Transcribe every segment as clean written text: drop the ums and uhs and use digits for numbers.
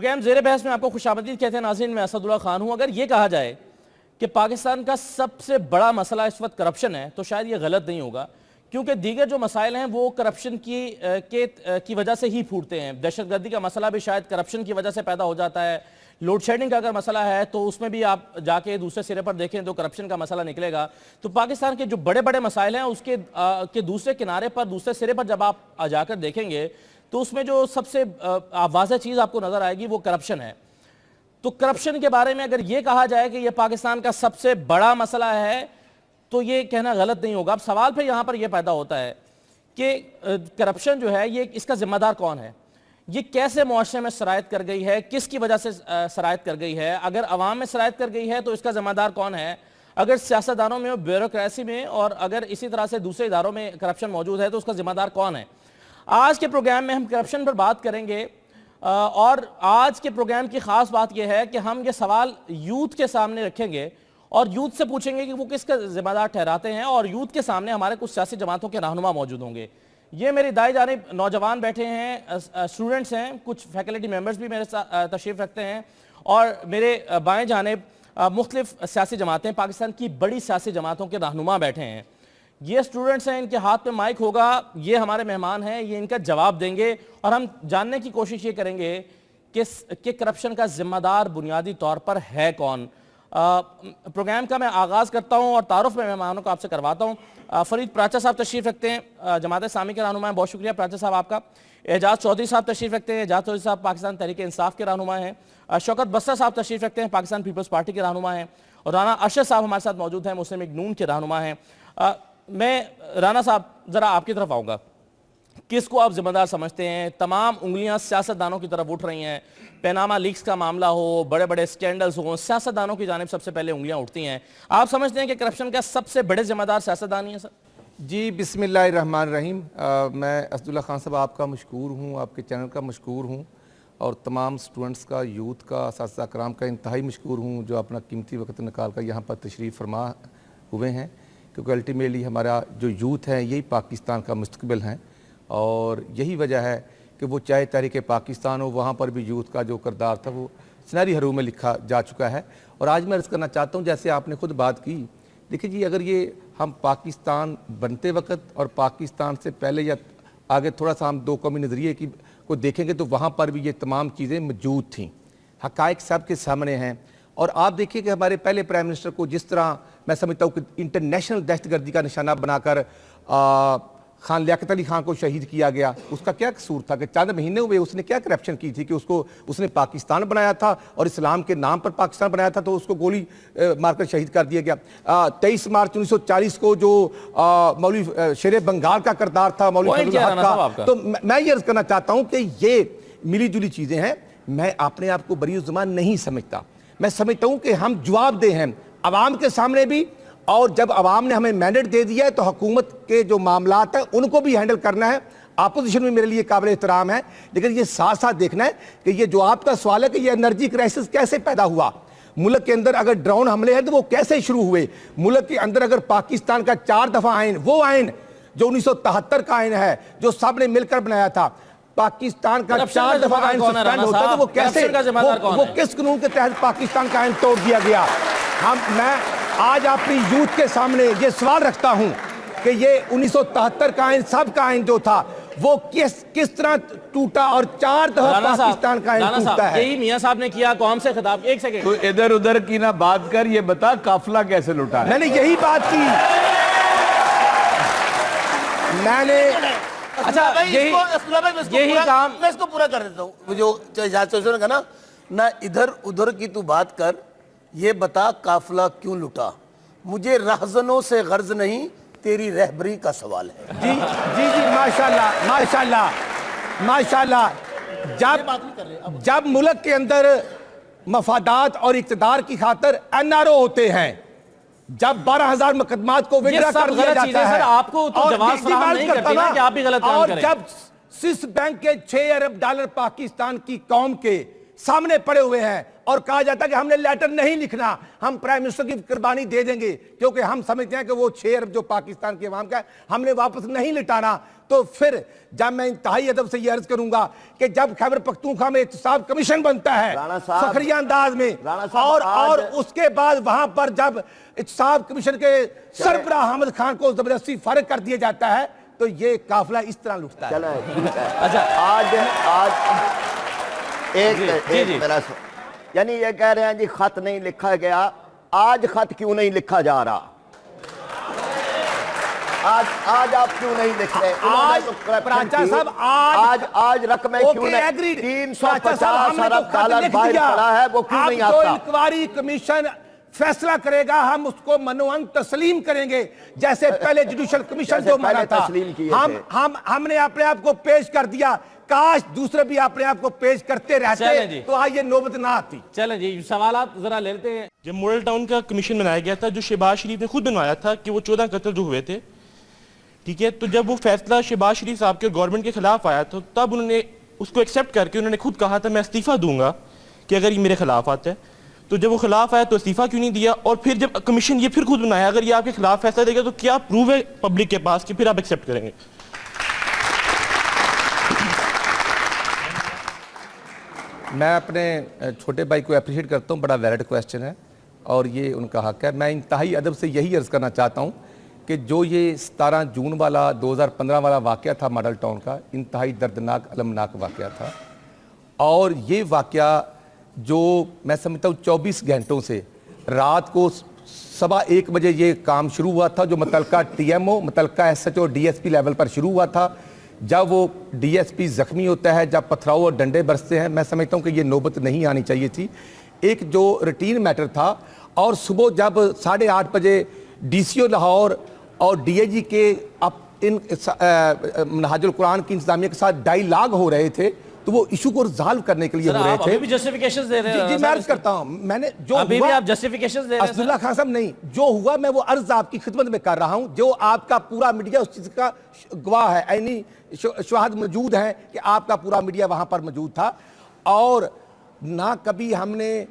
Programme ज़ेरे बहस में आपको खुशामदीद कहते हैं नाज़रीन। मैं असदुल्ला खान हूं। अगर ये कहा जाए कि पाकिस्तान का सबसे बड़ा मसला इस वक्त करप्शन है तो शायद ये गलत नहीं होगा, क्योंकि दीगर जो मसाइल हैं वो करप्शन की वजह से ही फूटते हैं। दहशतगर्दी का मसला भी शायद करप्शन की वजह से पैदा हो जाता है। लोड शेडिंग का अगर मसला है तो उसमें भी आप जाके दूसरे सिरे पर देखें तो करप्शन का मसला निकलेगा। तो पाकिस्तान के जो बड़े बड़े मसाइल हैं उसके के दूसरे किनारे पर, दूसरे सिरे पर जब आप जाकर देखेंगे तो उसमें जो सबसे वाज़ेह चीज़ आपको नज़र आएगी वो करप्शन है। तो करप्शन के बारे में अगर ये कहा जाए कि ये पाकिस्तान का सबसे बड़ा मसला है तो ये कहना गलत नहीं होगा। अब सवाल फिर यहाँ पर यह पैदा होता है कि करप्शन जो है ये इसका जिम्मेदार कौन है, ये कैसे मुआशरे में शरायत कर गई है, किसकी वजह से शरायत कर गई है। अगर अवाम में शरायत कर गई है तो इसका जिम्मेदार कौन है, अगर सियासतदानों में, ब्यूरोक्रेसी में और अगर इसी तरह से दूसरे इदारों में करप्शन मौजूद है तो उसका जिम्मेदार कौन है। आज के प्रोग्राम में हम करप्शन पर बात करेंगे और आज के प्रोग्राम की खास बात यह है कि हम ये सवाल यूथ के सामने रखेंगे और यूथ से पूछेंगे कि वो किसका जिम्मेदार ठहराते हैं, और यूथ के सामने हमारे कुछ सियासी जमातों के रहनुमा मौजूद होंगे। ये मेरी दाई जानिब नौजवान बैठे हैं, स्टूडेंट्स हैं, कुछ फैकल्टी मेंबर्स भी मेरे साथ तशरीफ़ रखते हैं, और मेरे बाएं जानिब मुख्तलिफ सियासी जमातें, पाकिस्तान की बड़ी सियासी जमातों के रहनुमा बैठे हैं। ये स्टूडेंट्स हैं, इनके हाथ में माइक होगा, ये हमारे मेहमान हैं, ये इनका जवाब देंगे और हम जानने की कोशिश ये करेंगे कि करप्शन का जिम्मेदार बुनियादी तौर पर है कौन। प्रोग्राम का मैं आगाज़ करता हूं और तारुफ में मेहमानों को आपसे करवाता हूं। फरीद प्राचा साहब तशरीफ़ रखते हैं, जमात इस्लामी के रहनुमा हैं, बहुत शुक्रिया प्राचा साहब आपका। एजाज चौधरी साहब तशरीफ़ रखते हैं, एजाज चौधरी साहब पाकिस्तान तहरीक इंसाफ के रहनुमा हैं। शौकत बस्तर साहब तशरीफ़ रखते हैं, पाकिस्तान पीपल्स पार्टी के रहनुमा हैं। और राना अरशद साहब हमारे साथ मौजूद हैं, मुस्लिम लीग नून के रहनुमा हैं। मैं राना साहब ज़रा आपकी तरफ आऊँगा, किसको आप जिम्मेदार समझते हैं? तमाम उंगलियां सियासतदानों की तरफ उठ रही हैं, पैनामा लीक्स का मामला हो, बड़े बड़े स्कैंडल्स हो, सियासतदानों की जानिब सबसे पहले उंगलियां उठती हैं। आप समझते हैं कि करप्शन का सबसे बड़े जिम्मेदार सियासतदान ही है सर? जी, बिस्मिल्लाहिर्रहमानिर्रहीम। मैं असदुल्ला खान साहब आपका मशकूर हूँ, आपके चैनल का मशकूर हूँ, और तमाम स्टूडेंट्स का, यूथ का, असातिज़ा कराम का इंतहाई मशकूर हूँ जो अपना कीमती वक्त निकाल कर यहाँ पर तशरीफ़ फरमा हुए हैं, क्योंकि अल्टीमेटली हमारा जो यूथ है यही पाकिस्तान का मुस्तकबिल है। और यही वजह है कि वो चाहे तहरीक पाकिस्तान हो, वहाँ पर भी यूथ का जो किरदार था वो सुनहरी हरूफ में लिखा जा चुका है। और आज मैं अर्ज़ करना चाहता हूँ, जैसे आपने खुद बात की, देखिए जी, अगर ये हम पाकिस्तान बनते वक्त और पाकिस्तान से पहले या आगे थोड़ा सा हम दो कौमी नज़रिए की को देखेंगे तो वहाँ पर भी ये तमाम चीज़ें मौजूद थीं, हक़ाइक़ सब के सामने हैं। और आप देखिए कि हमारे पहले प्राइम मिनिस्टर को जिस तरह मैं समझता हूँ कि इंटरनेशनल दहशतगर्दी का निशाना बनाकर खान लियाकत अली खान को शहीद किया गया, उसका क्या कसूर था कि चंद महीने हुए उसने क्या करप्शन की थी कि उसने पाकिस्तान बनाया था और इस्लाम के नाम पर पाकिस्तान बनाया था, तो उसको गोली मारकर शहीद कर दिया गया। 23 मार्च 1940 को जो मौलवी शेर बंगाल का किरदार था, मौलवी का, तो मैं ये अर्ज करना चाहता हूँ कि ये मिली जुली चीज़ें हैं। मैं अपने आप को बरी ज़ुबान नहीं समझता, मैं समझता हूँ कि हम जवाबदेह हैं अवाम के सामने भी, और जब अवाम ने हमें मैंडेट दे दिया है तो हुकूमत के जो मामलात हैं उनको भी हैंडल करना है। अपोजिशन भी मेरे लिए काबिल एहतराम है, लेकिन ये साथ साथ देखना है कि ये जो आपका सवाल है कि ये एनर्जी क्राइसिस कैसे पैदा हुआ, मुल्क के अंदर अगर ड्रोन हमले हैं तो वो कैसे शुरू हुए, मुल्क के अंदर अगर पाकिस्तान का 4 दफ़ा आइन, वो आइन जो 1973 का आइन है जो सब ने मिलकर बनाया था, पाकिस्तान का 4 दफ़ा आइन सस्पेंड होता है तो वो कैसे, वो किस कानून के तहत पाकिस्तान का आइन तोड़ दिया गया। मैं आज अपनी यूथ के सामने ये सवाल रखता हूं कि ये 1973 का आइन, सब का आइन जो था वो किस तरह टूटा और 4 दफा पाकिस्तान का आइन टूटा है। यही मियां साहब ने किया कौम से खिताब। एक सेकंड, तो इधर उधर की ना बात कर, ये बता काफिला कैसे लुटा है? मैंने यही बात की, मैंने अच्छा यही काम, मैं इसको पूरा कर देता हूँ। जो ना इधर उधर की तू बात कर, ये बता काफिला क्यों लुटा। मुझे रहजनों से गर्ज नहीं, तेरी रहबरी का सवाल है। जी जी जी, माशाल्लाह माशाल्लाह माशाल्लाह। जब मुल्क के अंदर मफादात और इक़्तिदार की खातर एनआरओ होते हैं, जब 12,000 मुकदमात को विड्रा कर दिया जाता है, आपको तो जवाब फराहम नहीं करती ना कि आप भी गलत काम और करें। जब स्विस बैंक के $6 अरब पाकिस्तान की कौम के सामने पड़े हुए हैं और कहा जाता है कि हमने लेटर नहीं लिखना, हम प्राइम मिनिस्टर की कुर्बानी दे देंगे, क्योंकि हम समझते हैं कि वो 6 अरब जो पाकिस्तान के अवाम का है हमने वापस नहीं लौटाना। तो फिर जब मैं इंतहाई अदब से ये अर्ज करूंगा कि जब खैबर पख्तूनख्वा में एहतसाब कमीशन बनता है राणा साहब, फखरिया अंदाज में, राणा साहब, और उसके बाद वहां पर जब एहतसाब कमीशन के सरबराह अहमद खान को जबरदस्ती फारिग कर दिया जाता है, तो ये काफिला इस तरह लुटता है। चलो ठीक है। अच्छा, आज एक जी, जी। मेरा यानी ये कह रहे हैं जी खत नहीं लिखा गया, आज खत क्यों नहीं लिखा जा रहा? आज आप क्यों नहीं लिख रहे? आज प्राचा साहब आज रकमें क्यों नहीं? 350 अरब डॉलर बाहर पड़ा है, वो क्यों नहीं आता? इंक्वायरी कमीशन फैसला करेगा, हम उसको मनोअंग तस्लीम करेंगे, जैसे पहले जुडिशल कमीशन जो माना था हमने अपने आप को पेश कर दिया। काश दूसरे भी अपने आप को पेश करते रहते तो आज ये नौबत ना आती। चलें जी, सवाल जरा ले लेते हैं। जब मॉडल टाउन का कमीशन बनाया गया था, जो शहबाज शरीफ ने खुद बनवाया था कि वो 14 कत्ल जो हुए थे, ठीक है, तो जब वो फैसला शहबाज शरीफ साहब के और गवर्नमेंट के खिलाफ आया था, तब उन्होंने उसको एक्सेप्ट करके उन्होंने खुद कहा था मैं इस्तीफा दूंगा कि अगर ये मेरे खिलाफ आता है। तो जब वो खिलाफ आया तो इस्तीफा क्यों नहीं दिया? और फिर जब कमीशन ये फिर खुद बनाया, अगर ये आपके खिलाफ फैसला देगा तो क्या प्रूव है पब्लिक के पास कि फिर आप एक्सेप्ट करेंगे? मैं अपने छोटे भाई को अप्रिशिएट करता हूँ, बड़ा वैलिड क्वेश्चन है और ये उनका हक है। मैं इंतहाई अदब से यही अर्ज़ करना चाहता हूँ कि जो ये 17 जून वाला 2015 वाला वाक़या था मॉडल टाउन का, इंतहाई दर्दनाक अलमनाक वाक़या था। और ये वाक़या जो मैं समझता हूँ 24 घंटों से रात को 1:15 बजे ये काम शुरू हुआ था, जो मुतलका TMO, मुतलका SHO, DSP लेवल पर शुरू हुआ था। जब वो DSP ज़ख्मी होता है, जब पथराव और डंडे बरसते हैं, मैं समझता हूँ कि ये नौबत नहीं आनी चाहिए थी। एक जो रूटीन मैटर था, और सुबह जब 8:30 बजे DCO लाहौर और DIG के मनहाजुल कुरान की इंतजामिया के साथ डायलॉग हो रहे थे, तो वो इशू को रिजॉल्व करने के लिए हो रहे थे। अभी भी जस्टिफिकेशंस दे रहे हैं। जी मैं अर्ज करता हूं, मैंने जो अभी भी आप जस्टिफिकेशंस दे रहे हैं। अब्दुल्ला खान साहब नहीं, जो हुआ मैं वो अर्ज आपकी खिदमत में कर रहा हूं, जो आपका पूरा मीडिया उस चीज का गवाह है, यानी शवाहद मौजूद है कि आपका पूरा मीडिया वहां पर मौजूद था। और ना कभी हमने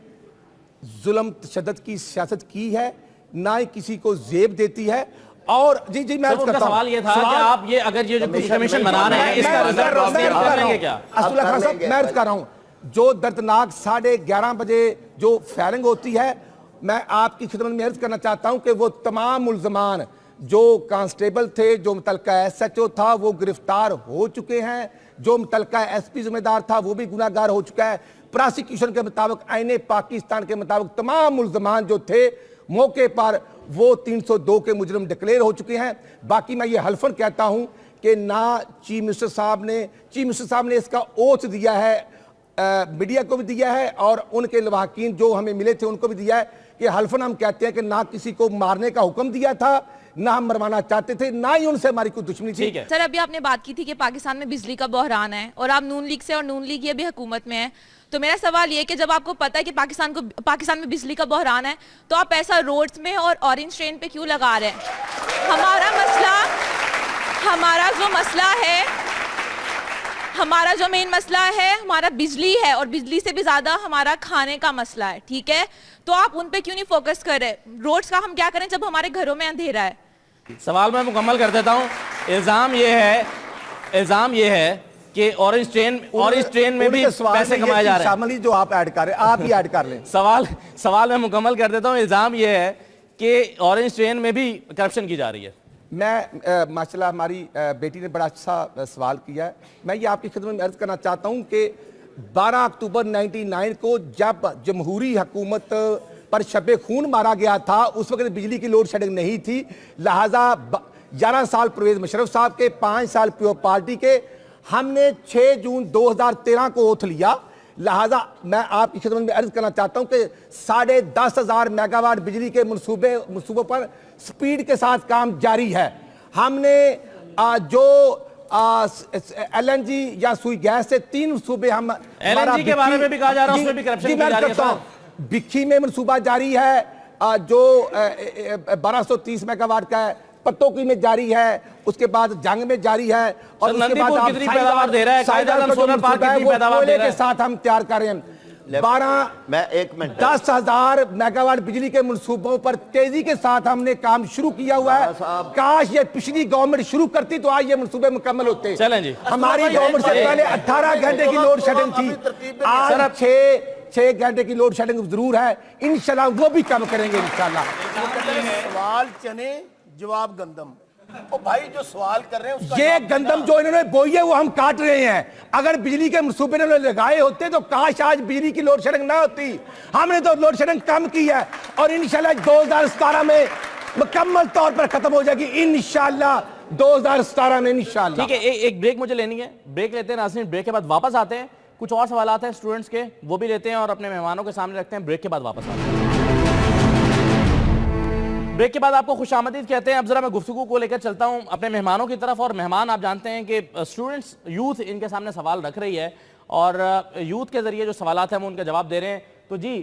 जुल्म तशद्दुद की सियासत की है, ना ही किसी को जेब देती है। और जी मैं उनका सवाल ये था कि आप ये अगर ये जो कमीशन बना रहे हैं इसका रिजल्ट करेंगे क्या? अब्दुल्ला खान साहब मैं अर्ज कर रहा हूं, जो दर्दनाक 11:30 बजे जो फायरिंग होती है, मैं आपकी खिदमत में अर्ज करना चाहता हूं कि वो तमाम मुल्जमान जो कांस्टेबल थे, जो मुतलका SHO था, वो गिरफ्तार हो चुके हैं। जो मुतलका SP जिम्मेदार था वो भी गुनाहगार हो चुका है। प्रोसिक्यूशन के मुताबिक, आईने पाकिस्तान के मुताबिक, तमाम मुल्जमान जो थे मौके पर वो 302 के मुजरिम डिक्लेयर हो चुके हैं। बाकी मैं ये हल्फन कहता हूं कि ना चीफ मिनिस्टर साहब ने इसका ओथ दिया है, मीडिया को भी दिया है, और उनके लवाहकीन जो हमें मिले थे उनको भी दिया है कि हल्फन हम कहते हैं कि ना किसी को मारने का हुक्म दिया था, ना हम मरवाना चाहते थे, ना ही उनसे हमारी कोई दुश्मनी थी। सर अभी आपने बात की थी कि पाकिस्तान में बिजली का बहरान है और आप नून लीग से, और नून लीग ये भी हुकूमत में है, तो मेरा सवाल ये कि जब आपको पता है कि पाकिस्तान में बिजली का बहरान है, तो आप पैसा रोड्स में और ऑरेंज ट्रेन पे क्यों लगा रहे हैं? हमारा जो मेन मसला है हमारा बिजली है, और बिजली से भी ज्यादा हमारा खाने का मसला है, ठीक है? तो आप उन पे क्यों नहीं फोकस कर रहे? रोड्स का हम क्या करें जब हमारे घरों में अंधेरा है? सवाल मैं मुकम्मल कर देता हूं। इल्जाम ये है कि ऑरेंज ट्रेन में भी पैसे कमाए जा रहे हैं। शामिल जो आप ऐड कर रहे हैं, आप ही ऐड कर लें। सवाल मैं मुकम्मल कर देता हूं। इल्जाम ये है कि ऑरेंज ट्रेन में भी करप्शन की जा रही है। मैं माशाल्लाह हमारी बेटी ने बड़ा अच्छा सवाल किया है। मैं ये आपकी खिदमत में अर्ज करना चाहता हूं कि 12 अक्टूबर 1999 को जब जमहूरी हुकूमत पर शब खून मारा गया था, उस वक्त बिजली की लोड शेडिंग नहीं थी, लिहाजा 11 साल परवेज मुशर्रफ साहब के, 5 साल प्योर पार्टी के, हमने 6 जून 2013 को ओथ लिया। लिहाजा मैं आपकी खिदमत में अर्ज करना चाहता हूं कि 10,500 मेगावाट बिजली के मनसूबों पर स्पीड के साथ काम जारी है। हमने जो LNG या सुई गैस से 3 मनसूबे, हम LNG के बारे में भी कहा जा रहा है, उसमें भी करप्शन की जा रही है। बिक्की में मनसूबा जारी है जो 1230 मेगावाट का है, पत्तोकी में जारी है, उसके बाद जंग में जारी है, और उसके बाद कितनी पैदावार दे रहा है, कायदा सोलर पार्क कितनी पैदावार दे रहा है? के साथ हम तैयार कर रहे हैं। मैं 1 मिनट 10,000 मेगावाट बिजली के मंसूबों पर तेजी के साथ हमने काम शुरू किया हुआ है। काश ये पिछली गवर्नमेंट शुरू करती तो आज ये मंसूबे मुकम्मल होते। चलें जी। हमारी गवर्नमेंट से पहले 18 घंटे की लोड शेडिंग थी, आज 6 घंटे की लोड शेडिंग जरूर है। इंशाल्लाह वो भी कम करेंगे इंशाल्लाह। सवाल चने जवाब गंदम। ओ भाई जो सवाल कर रहे हैं उसका ये गंदम जो इन्होंने बोई है वो हम काट रहे हैं। अगर बिजली के मंसूबे इन्होंने लगाए होते तो काश आज बिजली की लोड शेडिंग ना होती। हमने तो लोड शेडिंग कम की है और इंशाल्लाह 2017 में मुकम्मल तौर पर खत्म हो जाएगी इंशाल्लाह, 2017 में इंशाल्लाह। ठीक है, एक ब्रेक मुझे लेनी है, ब्रेक लेते हैं नाज़रीन। ब्रेक के बाद वापस आते हैं, कुछ और सवाल आते हैं स्टूडेंट्स के, वो भी लेते हैं और अपने मेहमानों के सामने रखते हैं। ब्रेक के बाद वापस आते हैं। ब्रेक के बाद आपको खुशामदीद कहते हैं। अब जरा मैं गुफ्तगू को लेकर चलता हूं अपने मेहमानों की तरफ। और मेहमान आप जानते हैं कि स्टूडेंट्स, यूथ इनके सामने सवाल रख रही है और यूथ के जरिए जो सवालात हैं वो उनके जवाब दे रहे हैं। तो जी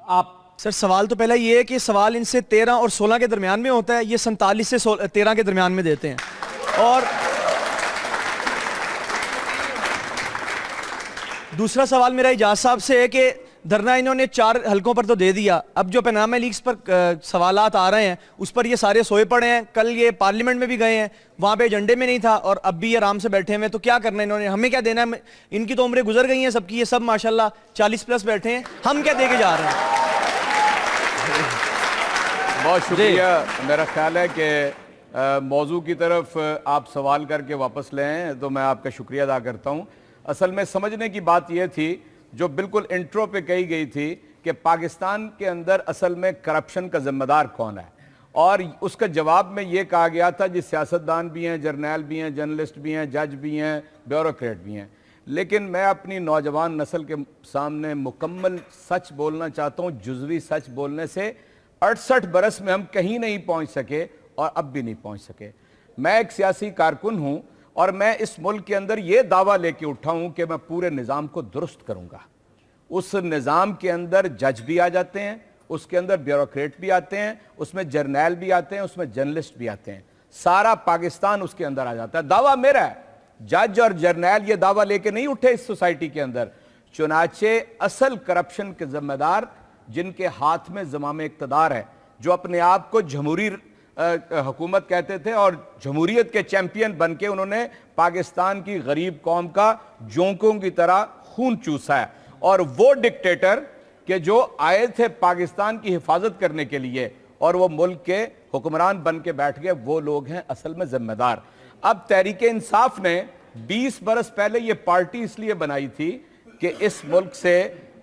आप सर, सवाल तो पहला ये है कि सवाल इनसे 13 और 16 के दरमियान में होता है, ये 47 से 13 के दरमियान में देते हैं। और दूसरा सवाल मेरा इजाज साहब से है कि धरना इन्होंने 4 हलकों पर तो दे दिया, अब जो पनामा लीग्स पर सवालात आ रहे हैं उस पर ये सारे सोए पड़े हैं। कल ये पार्लियामेंट में भी गए हैं, वहाँ पे एजेंडे में नहीं था और अब भी ये आराम से बैठे हुए। तो क्या करना है इन्होंने, हमें क्या देना है? इनकी तो उम्रें गुजर गई हैं सबकी, ये सब माशाल्लाह 40+ बैठे हैं, हम क्या दे के जा रहे हैं? बहुत शुक्रिया। मेरा ख्याल है कि मौजू की तरफ आप सवाल करके वापस ले आए, तो मैं आपका शुक्रिया अदा करता हूँ। असल में समझने की बात यह थी जो बिल्कुल इंट्रो पे कही गई थी कि पाकिस्तान के अंदर असल में करप्शन का जिम्मेदार कौन है, और उसका जवाब में ये कहा गया था जी सियासतदान भी हैं, जर्नैल भी हैं, जर्नलिस्ट भी हैं, जज भी हैं, ब्यूरोक्रेट भी हैं। लेकिन मैं अपनी नौजवान नस्ल के सामने मुकम्मल सच बोलना चाहता हूँ। जुज़वी सच बोलने से 68 बरस में हम कहीं नहीं पहुँच सके और अब भी नहीं पहुँच सके। मैं एक सियासी कारकुन हूँ और मैं इस मुल्क के अंदर ये दावा लेके उठा हूँ कि मैं पूरे निज़ाम को दुरुस्त करूँगा। उस निज़ाम के अंदर जज भी आ जाते हैं, उसके अंदर ब्यूरोक्रेट भी आते हैं, उसमें जर्नैल भी आते हैं, उसमें जर्नलिस्ट भी आते हैं, सारा पाकिस्तान उसके अंदर आ जाता है। दावा मेरा है, जज और जर्नैल ये दावा लेके नहीं उठे इस सोसाइटी के अंदर। चुनाचे असल करप्शन के जिम्मेदार जिनके हाथ में ज़माम इक़्तिदार है, जो अपने आप को जमहूरी हुकूमत कहते थे और जमहूरियत के चैंपियन बन के उन्होंने पाकिस्तान की गरीब कौम का जोंकों की तरह खून चूसा है। और वो डिक्टेटर के जो आए थे पाकिस्तान की हिफाजत करने के लिए और वो मुल्क के हुक्मरान बन के बैठ गए, वो लोग हैं असल में जिम्मेदार। अब तहरीक इंसाफ ने 20 बरस पहले ये पार्टी इसलिए बनाई थी कि इस मुल्क से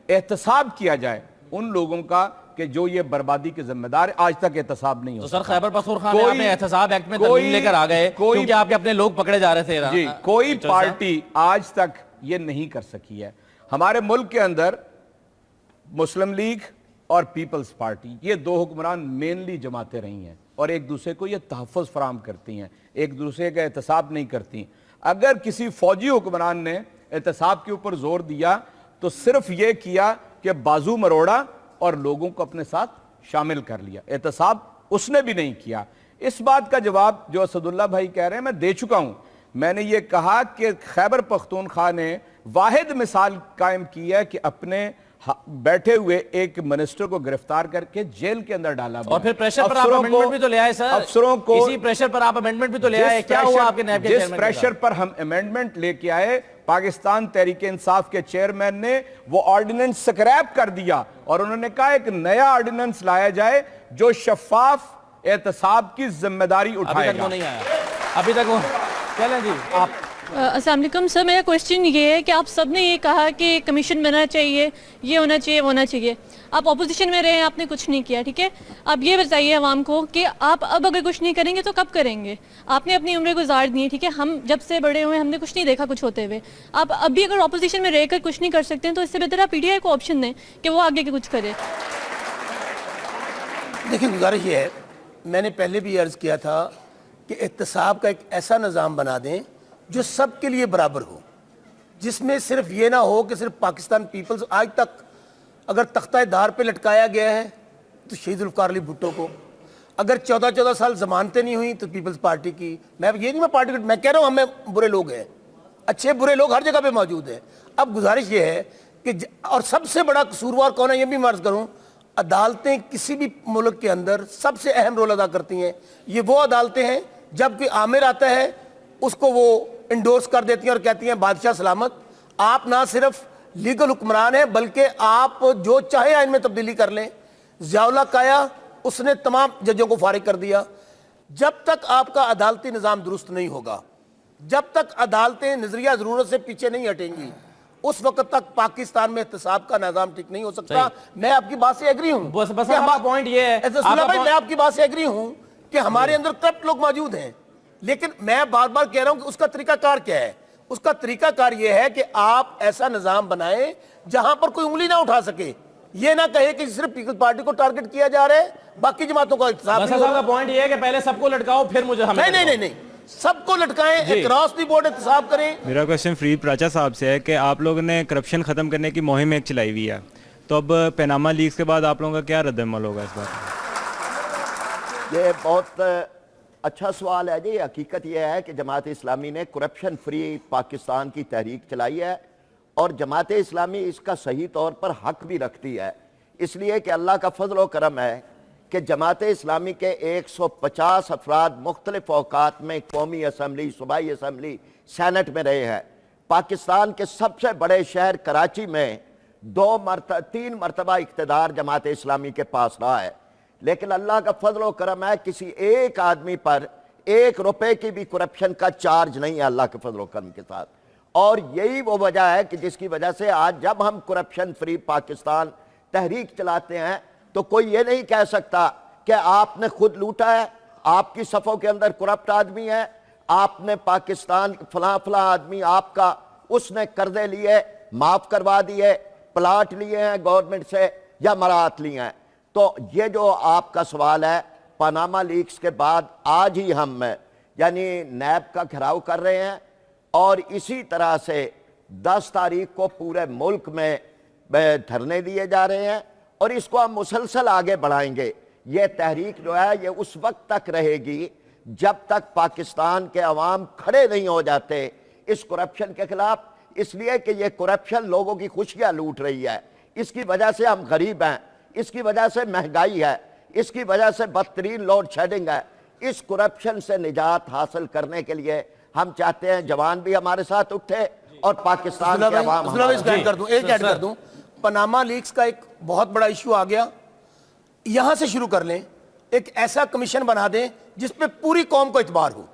एहतसाब किया जाए उन लोगों का कि जो ये बर्बादी के जिम्मेदार है। आज तक एहतसाब नहीं हो। तो सर खैबर पख्तूनख्वा में आपने एहतसाब एक्ट में तरमीम लेकर आ गए क्योंकि आपके अपने लोग पकड़े जा रहे थे। जी, कोई पार्टी आज तक ये नहीं कर सकी है। हमारे मुल्क के अंदर मुस्लिम लीग और पीपल्स पार्टी, ये 2 हुक्मरान मेनली जमाते रही हैं और एक दूसरे को ये तहफ़्फ़ुज़ फराहम करती हैं, एक दूसरे का एहतसाब नहीं करती। अगर किसी फौजी हुक्मरान ने एहतसाब के ऊपर जोर दिया तो सिर्फ ये किया कि बाजू मरोड़ा और लोगों को अपने साथ शामिल कर लिया, एहतसाब उसने भी नहीं किया। इस बात का जवाब जो असदुल्ला भाई कह रहे हैं मैं दे चुका हूं। मैंने ये कहा कि खैबर पख्तूनख्वा ने वाहिद मिसाल कायम की है कि अपने बैठे हुए एक मिनिस्टर को गिरफ्तार करके जेल के अंदर डाला और फिर प्रेशर पर आप अमेंडमेंट भी तो ले आए सर। अफसरों को इसी प्रेशर पर आप अमेंडमेंट भी तो ले आए, क्या हुआ आपके नैब के जिस चेयरमैन प्रेशर पर हम अमेंडमेंट लेके आए, पाकिस्तान तहरीक इंसाफ के चेयरमैन ने वो ऑर्डिनेंस स्क्रैप कर दिया और उन्होंने कहा एक नया ऑर्डिनेंस लाया जाए जो शफाफ एहतसाब की जिम्मेदारी उठाएगा। अभी तक वो नहीं आया, अभी तक वो। चलें जी आप। अस्सलाम वालेकुम सर, मेरा क्वेश्चन ये है कि आप सब ने ये कहा कि कमीशन बनना चाहिए, ये होना चाहिए, वो होना चाहिए। आप अपोजिशन में रहे, आपने कुछ नहीं किया, ठीक है। आप ये बताइए आवाम को कि आप अब अगर कुछ नहीं करेंगे तो कब करेंगे? आपने अपनी उम्रें गुजार दी है, ठीक है। हम जब से बड़े हुए हमने कुछ नहीं देखा कुछ होते हुए। आप अभी अगर अपोजिशन में रहकर कुछ नहीं कर सकते हैं तो इससे बेहतर आप PTI को ऑप्शन दें कि वो आगे के कुछ करे। देखिए गुजारिश ये है, मैंने पहले भी अर्ज़ किया था कि एहतसाब का एक ऐसा निज़ाम बना दें जो सबके लिए बराबर हो, जिसमें सिर्फ ये ना हो कि सिर्फ पाकिस्तान पीपल्स। आज तक अगर तख्ता दार पे लटकाया गया है तो शहीद जुल्फ़िकार अली भुट्टो को, अगर 14-14 साल जमानतें नहीं हुई तो पीपल्स पार्टी की। मैं ये नहीं मैं पार्टी, मैं कह रहा हूँ हमें बुरे लोग हैं, अच्छे बुरे लोग हर जगह पे मौजूद हैं। अब गुजारिश ये है कि और सबसे बड़ा कसूरवार कौन है ये भी मैं अर्ज करूं, अदालतें किसी भी मुल्क के अंदर सबसे अहम रोल अदा करती हैं। ये वो अदालतें हैं जब कोई आमिर आता है उसको वो इंडोर्स कर देती हैं और कहती हैं बादशाह सलामत, आप ना सिर्फ लीगल हुक्मरान हैं बल्कि आप जो चाहे आइन में तब्दीली कर लें। ज़ियाउल्लाह काया उसने तमाम जजों को फारिग कर दिया। जब तक आपका अदालती निज़ाम दुरुस्त नहीं होगा, जब तक अदालतें नजरिया ज़रूरत से पीछे नहीं हटेंगी, उस वक्त तक पाकिस्तान में एहतसाब का निज़ाम ठीक नहीं हो सकता। मैं आपकी बात से एग्री हूं। बस हमारा पॉइंट ये है, भाई मैं आपकी बात से एग्री हूं कि हमारे अंदर करप्ट लोग मौजूद हैं, लेकिन मैं बार बार कह रहा हूं कि उसका तरीकाकार क्या है। उसका तरीकाकार यह है कि आप ऐसा निज़ाम बनाएं जहां पर कोई उंगली ना उठा सके, ये ना कहे कि सिर्फ पीपल्स पार्टी को टारगेट किया जा रहा है, बाकी जमातों का एहतसाब नहीं होगा। पॉइंट ये है कि पहले सबको लटकाओ फिर मुझे हमें नहीं, सबको लटकाएं, क्रॉस द बोर्ड एहतसाब करें। मेरा क्वेश्चन फ्री प्राचा साहब से है कि आप लोगों ने करप्शन खत्म करने की मुहिम एक चलाई हुई है, तो अब पनामा लीक्स के बाद आप लोगों का क्या रद्द-ए-अमल होगा इस बार? ये बहुत अच्छा सवाल है जी। हकीकत यह है कि जमात इस्लामी ने करप्शन फ्री पाकिस्तान की तहरीक चलाई है और जमात इस्लामी इसका सही तौर पर हक भी रखती है, इसलिए कि अल्लाह का फजल व करम है कि जमात इस्लामी के 150 अफराद मुख्तलिफ औकात में कौमी असम्बली, सूबाई असम्बली, सैनेट में रहे हैं। पाकिस्तान के सबसे बड़े शहर कराची में 3 मरतबा इक़्तिदार जमात इस्लामी के पास रहा है, लेकिन अल्लाह का फजल व करम है किसी एक आदमी पर 1 रुपए की भी करप्शन का चार्ज नहीं है अल्लाह के फजल व करम के साथ। और यही वो वजह है कि जिसकी वजह से आज जब हम करप्शन फ्री पाकिस्तान तहरीक चलाते हैं तो कोई ये नहीं कह सकता कि आपने खुद लूटा है, आपकी सफ़ों के अंदर करप्ट आदमी है, आपने पाकिस्तान फला फला आदमी आपका उसने कर्जे लिए माफ़ करवा दिए, प्लाट लिए हैं गवर्नमेंट से या मराहत लिए हैं। तो ये जो आपका सवाल है, पनामा लीक्स के बाद आज ही हम यानी नैब का घेराव कर रहे हैं और इसी तरह से 10 तारीख को पूरे मुल्क में धरने दिए जा रहे हैं और इसको हम मुसलसल आगे बढ़ाएंगे। ये तहरीक जो है ये उस वक्त तक रहेगी जब तक पाकिस्तान के अवाम खड़े नहीं हो जाते इस करप्शन के खिलाफ, इसलिए कि ये करप्शन लोगों की खुशियां लूट रही है। इसकी वजह से हम गरीब हैं, इसकी वजह से महंगाई है, इसकी वजह से बदतरीन लोड शेडिंग है। इस करप्शन से निजात हासिल करने के लिए हम चाहते हैं जवान भी हमारे साथ उठे और पाकिस्तान के अवाम कर दूं। पनामा लीक्स का एक बहुत बड़ा इशू आ गया, यहां से शुरू कर लें। एक ऐसा कमीशन बना दें जिसपे पूरी कौम को इतबार हो,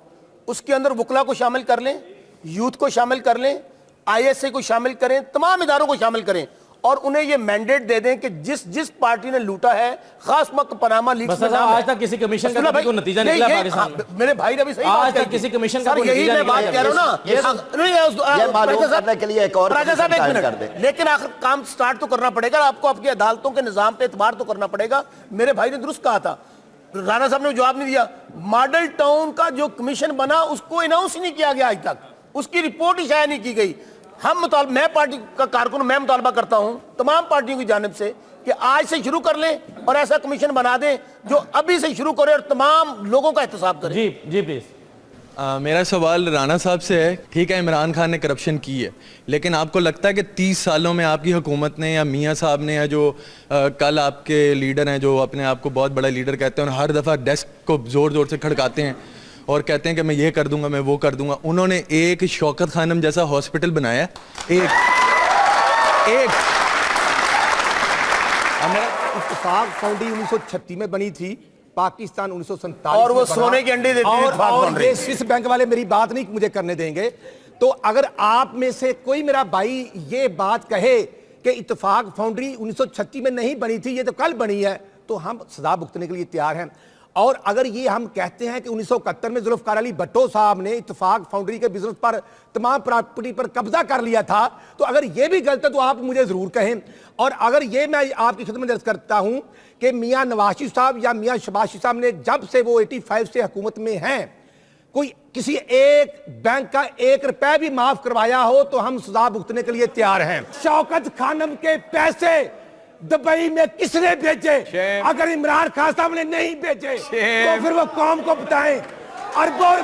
उसके अंदर वकला को शामिल कर लें, यूथ को शामिल कर लें, ISA को शामिल करें, तमाम इदारों को शामिल करें और उन्हें यह मैंडेट दे दें कि जिस पार्टी ने लूटा है, खास मत पनामा लीक्स में आज तक किसी कमीशन का कोई नतीजा निकला पाकिस्तान में? मेरे भाई ने भी सही आज तक किसी कमीशन का कोई नतीजा मैं बात कह रहा हूं ना, ये मालूम करने के लिए एक और राजा साहब एक मिनट, लेकिन आखिर काम स्टार्ट तो करना पड़ेगा, आपको आपकी अदालतों के निजाम पे एतबार तो करना पड़ेगा। मेरे भाई ने दुरुस्त कहा था, राणा साहब ने जवाब नहीं दिया। मॉडल टाउन का जो कमीशन बना उसको अनाउंस ही नहीं किया गया, आज तक उसकी रिपोर्ट ही शायद नहीं की गई। मैं पार्टी का कारकुन, मैं मुतालबा करता हूं तमाम पार्टियों की जानिब से कि आज से शुरू कर लें और ऐसा कमीशन बना दें जो अभी से शुरू करे और तमाम लोगों का एहतसाब करे। जी प्लीज। मेरा सवाल राणा साहब से है। ठीक है, इमरान खान ने करप्शन की है, लेकिन आपको लगता है कि 30 सालों में आपकी हुकूमत ने या मियाँ साहब ने या जो कल आपके लीडर हैं जो अपने आप को बहुत बड़ा लीडर कहते हैं और हर दफ़ा डेस्क को ज़ोर ज़ोर से खड़काते हैं और कहते हैं कि मैं ये कर दूंगा, मैं वो कर दूंगा, उन्होंने एक शौकत खानम जैसा हॉस्पिटल बनाया, एक इत्तेफाक फाउंडेशन 1936 में बनी थी, पाकिस्तान 1947 और वो सोने के अंडे देती है। और ये स्विस बैंक वाले मेरी बात नहीं मुझे करने देंगे। तो अगर आप में से कोई मेरा भाई ये बात कहे कि इत्तेफाक फाउंड्री 1936 में नहीं बनी थी, ये तो कल बनी है, तो हम सजा भुगतने के लिए तैयार हैं। और अगर ये हम कहते हैं कि 1971 में जुल्फकार अली भट्टो साहब ने इत्तेफाक फाउंड्री के बिजनेस पर तमाम प्रॉपर्टी पर कब्जा कर लिया था, तो अगर ये भी गलत है तो आप मुझे जरूर कहें। और अगर ये मैं आपकी खिदमत में अर्ज करता हूं कि मियां नवाज शरीफ साहब या मियां शहबाज शरीफ साहब ने जब से वो 85 से हुकूमत में हैं कोई किसी एक बैंक का 1 रुपया भी माफ करवाया हो तो हम सजा भुगतने के लिए तैयार हैं। शौकत खानम के पैसे दुबई में किसने भेजे? अगर इमरान खान साहब ने नहीं भेजे तो फिर वो कौम को बताएं। अरबों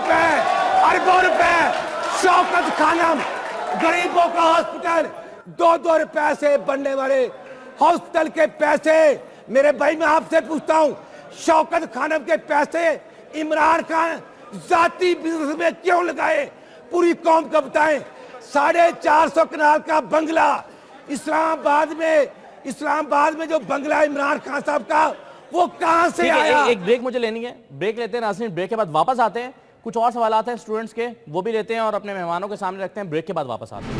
रुपए शौकत खानम, गरीबों का हॉस्पिटल, 2-2 रुपए से बनने वाले हॉस्टल के पैसे, मेरे भाई मैं आपसे पूछता हूं, शौकत खानम के पैसे इमरान खान जाती बिजनेस में क्यों लगाए? पूरी कौम को बताएं। 450 कनाल का बंगला इस्लामाबाद में जो बंगला इमरान खान साहब का, वो कहां से आया? एक ब्रेक मुझे लेनी है, ब्रेक लेते हैं नाज़रीन, ब्रेक के बाद वापस आते हैं, कुछ और सवाल आते हैं स्टूडेंट्स के, वो भी लेते हैं और अपने मेहमानों के सामने रखते हैं। ब्रेक के बाद वापस आते हैं।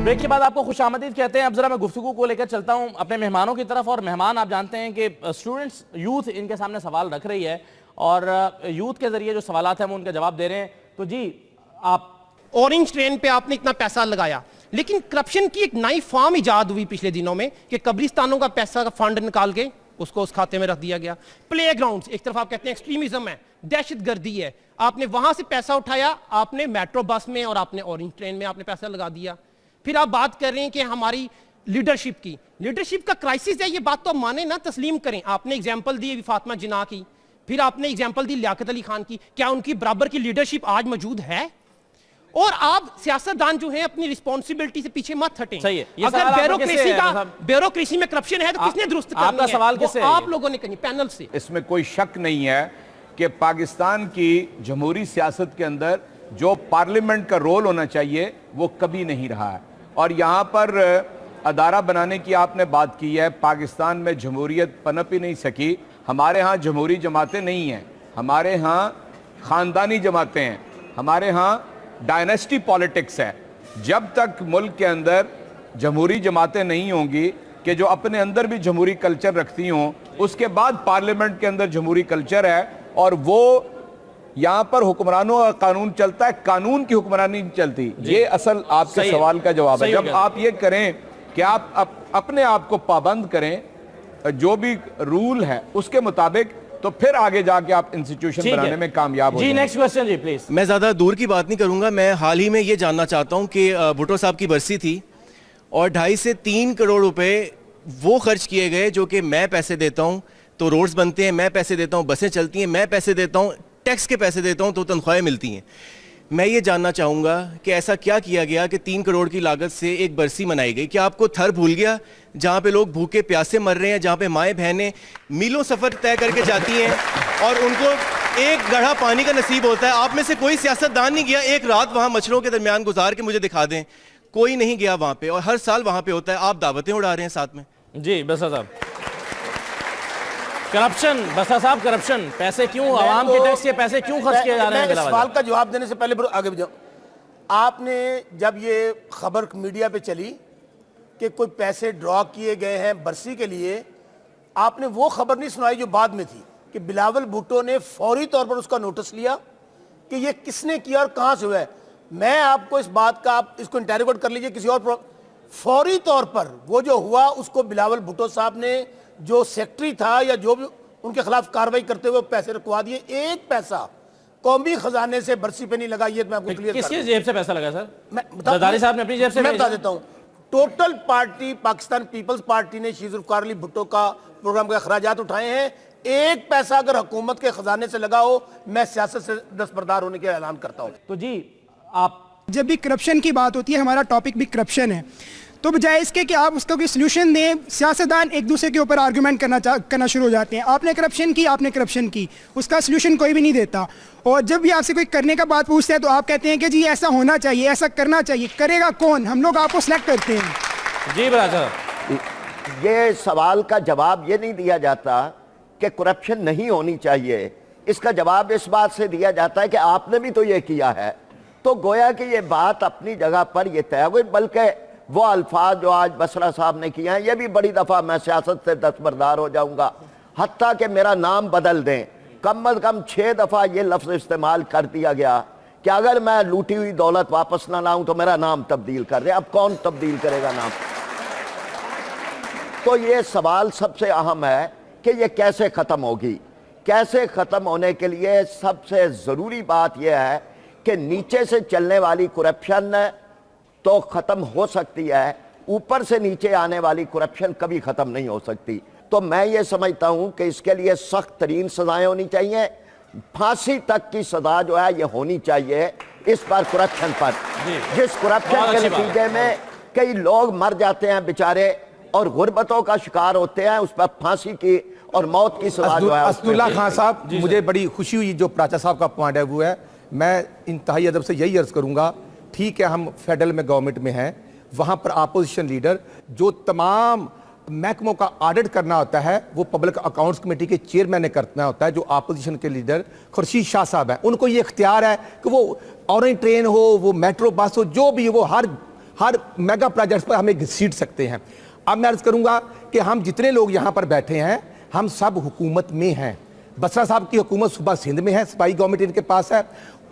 ब्रेक के बाद आपको खुशामदीद कहते हैं। अब जरा मैं गुफ्तगू को लेकर चलता हूं अपने मेहमानों की तरफ, और मेहमान आप जानते हैं कि स्टूडेंट्स, यूथ इनके सामने सवाल रख रही है और यूथ के जरिए जो सवाल हैं वो उनका जवाब दे रहे हैं। तो जी, आप ऑरेंज ट्रेन पे आपने इतना पैसा लगाया, लेकिन करप्शन की एक नई फॉर्म इजाद हुई पिछले दिनों में कि कब्रिस्तानों का पैसा का फंड निकाल के उसको उस खाते में रख दिया गया। प्लेग्राउंड्स, एक तरफ आप कहते हैं एक्सट्रीमिज्म है, दहशतगर्दी है, आपने वहां से पैसा उठाया, आपने मेट्रो बस में और आपने ऑरेंज ट्रेन में आपने पैसा लगा दिया। फिर आप बात कर रहे हैं कि हमारी लीडरशिप का क्राइसिस है, ये बात तो माने ना, तस्लीम करें। आपने एग्जाम्पल दी फातिमा जिन्ना की, फिर आपने एग्जाम्पल दी लियाकत अली खान की, क्या उनकी बराबर की लीडरशिप आज मौजूद है? और आप सियासतदान जो हैं अपनी रिस्पॉन्सिबिलिटी से पीछे मत हटें। सही है। अगर ब्यूरोक्रेसी में करप्शन है तो किसने दुरुस्त करनी है? आपका सवाल किससे है? आप लोगों ने करनी, पैनल से। इसमें कोई शक नहीं है कि पाकिस्तान की जमहूरी सियासत के अंदर जो पार्लियामेंट का रोल होना चाहिए वो कभी नहीं रहा है। और यहाँ पर अदारा बनाने की आपने बात की है, पाकिस्तान में जमहूरियत पनप ही नहीं सकी। हमारे यहाँ जमहूरी जमातें नहीं हैं, हमारे यहाँ ख़ानदानी जमातें हैं, हमारे यहाँ डायनेस्टी पॉलिटिक्स है। जब तक मुल्क के अंदर जमहूरी जमातें नहीं होंगी कि जो अपने अंदर भी जमहूरी कल्चर रखती हों, उसके बाद पार्लियामेंट के अंदर जमहूरी कल्चर है और वो यहाँ पर हुक्मरानों का कानून चलता है, कानून की हुक्मरानी नहीं चलती। ये असल आपके सवाल का जवाब है। जब आप ये करें कि आप अपने आप को पाबंद करें जो भी रूल है उसके मुताबिक, तो फिर आगे जाके आप इंस्टीट्यूशन बनाने में कामयाब हो जी। जाएंगे। नेक्स्ट क्वेश्चन जी प्लीज। मैं ज़्यादा दूर की बात नहीं करूंगा, मैं हाल ही में ये जानना चाहता हूं कि भुट्टो साहब की बरसी थी और 2.5 से 3 करोड़ रुपए वो खर्च किए गए जो कि मैं पैसे देता हूं तो रोड्स बनते हैं, मैं पैसे देता हूं बसें चलती हैं, मैं पैसे देता हूं टैक्स के पैसे देता हूं तो तनख्वाहें मिलती हैं। मैं ये जानना चाहूँगा कि ऐसा क्या किया गया कि 3 करोड़ की लागत से एक बरसी मनाई गई? क्या आपको थर भूल गया जहाँ पे लोग भूखे प्यासे मर रहे हैं, जहाँ पे माएँ बहनें मीलों सफ़र तय करके जाती हैं और उनको एक गढ़ा पानी का नसीब होता है? आप में से कोई सियासतदान नहीं गया एक रात वहाँ मच्छरों के दरमियान गुजार के मुझे दिखा दें? कोई नहीं गया वहाँ पे, और हर साल वहाँ पे होता है। आप दावतें उड़ा रहे हैं साथ में। जी बसा साहब, करप्शन, बसा साहब करप्शन, पैसे क्यों, आवाम के टैक्स के पैसे क्यों खर्च किए जा रहे हैं? इस सवाल का जवाब देने से पहले आगे भी जाऊं। आपने जब ये खबर मीडिया पे चली कि कोई पैसे ड्रॉ किए गए हैं बरसी के लिए, आपने वो खबर नहीं सुनाई जो बाद में थी कि बिलावल भुट्टो ने फौरी तौर पर उसका नोटिस लिया कि ये किसने किया और कहां से हुआ है। मैं आपको इस बात का, आप इसको इंटेरोगेट कर लीजिए किसी और, फौरी तौर पर वो जो हुआ उसको बिलावल भुट्टो साहब ने, जो सेक्रेटरी था या जो भी उनके खिलाफ कार्रवाई करते हुए पैसे रुकवा दिए। एक पैसा कौमी खजाने से बरसी पे नहीं लगा। ये मैं आपको क्लियर किसकी जेब से पैसा लगा सर? मैं जरदारी साहब ने अपनी जेब से? मैं बता देता हूं। Total party Pakistan peoples party ने शहीद जुल्फ़िकार अली भुट्टो का प्रोग्राम के अखराजात उठाए हैं। एक पैसा अगर हुकूमत के खजाने से लगा हो, मैं सियासत से दस्तबरदार होने के ऐलान करता हूं। तो जी, आप जब भी करप्शन की बात होती है, हमारा टॉपिक भी करप्शन है, तो बजाय इसके कि आप उसका कोई सोल्यूशन दें, सियासतदान एक दूसरे के ऊपर आर्गूमेंट करना शुरू हो जाते हैं। आपने करप्शन की, उसका सोल्यूशन कोई भी नहीं देता। और जब भी आपसे कोई करने का बात पूछता है तो आप कहते हैं कि जी ऐसा होना चाहिए, ऐसा करना चाहिए। करेगा कौन? हम लोग आपको सिलेक्ट करते हैं। जी बराजा, ये सवाल का जवाब ये नहीं दिया जाता कि करप्शन नहीं होनी चाहिए। इसका जवाब इस बात से दिया जाता है कि आपने भी तो ये किया है। तो गोया कि ये बात अपनी जगह पर ये तय हुई, बल्कि वो अल्फाज जो आज बसरा साहब ने किए हैं, ये भी बड़ी दफ़ा मैं सियासत से दस्तबरदार हो जाऊंगा, हत्ता कि मेरा नाम बदल दें। कम अज़ कम 6 दफ़ा ये लफ्ज़ इस्तेमाल कर दिया गया कि अगर मैं लूटी हुई दौलत वापस ना लाऊं तो मेरा नाम तब्दील कर दे। अब कौन तब्दील करेगा नाम? तो ये सवाल सबसे अहम है कि ये कैसे ख़त्म होगी। कैसे ख़त्म होने के लिए सबसे ज़रूरी बात यह है कि नीचे से चलने वाली करप्शन तो ख़त्म हो सकती है, ऊपर से नीचे आने वाली करप्शन कभी ख़त्म नहीं हो सकती। तो मैं ये समझता हूँ कि इसके लिए सख्त तरीन सज़ाएँ होनी चाहिए, फांसी तक की सज़ा जो है ये होनी चाहिए। इस पर करप्शन पर, जिस करप्शन के नतीजे में कई लोग मर जाते हैं बेचारे और गुर्बतों का शिकार होते हैं, उस पर फांसी की और मौत की सजा जो है। असदुल्ला खान साहब, मुझे बड़ी खुशी हुई जो प्राचा साहब का पॉइंट है वो है, मैं इंतहाई अदब से यही अर्ज करूंगा, ठीक है हम फेडरल में गवर्नमेंट में हैं, वहां पर अपोजिशन लीडर जो तमाम महकमों का ऑडिट करना होता है वो पब्लिक अकाउंट्स कमेटी के चेयरमैन ने करना होता है, जो अपोजिशन के लीडर खुर्शीद शाह साहब हैं, उनको ये इख्तियार है कि वो ऑरेंज ट्रेन हो, वो मेट्रो बस हो, जो भी वो हर मेगा प्रोजेक्ट्स पर हमें घसीट सकते हैं। अब मैं अर्ज करूंगा कि हम जितने लोग यहाँ पर बैठे हैं हम सब हुकूमत में हैं। बसरा साहब की हुकूमत सूबा सिंध में है, सपाई गवर्नमेंट इनके पास है,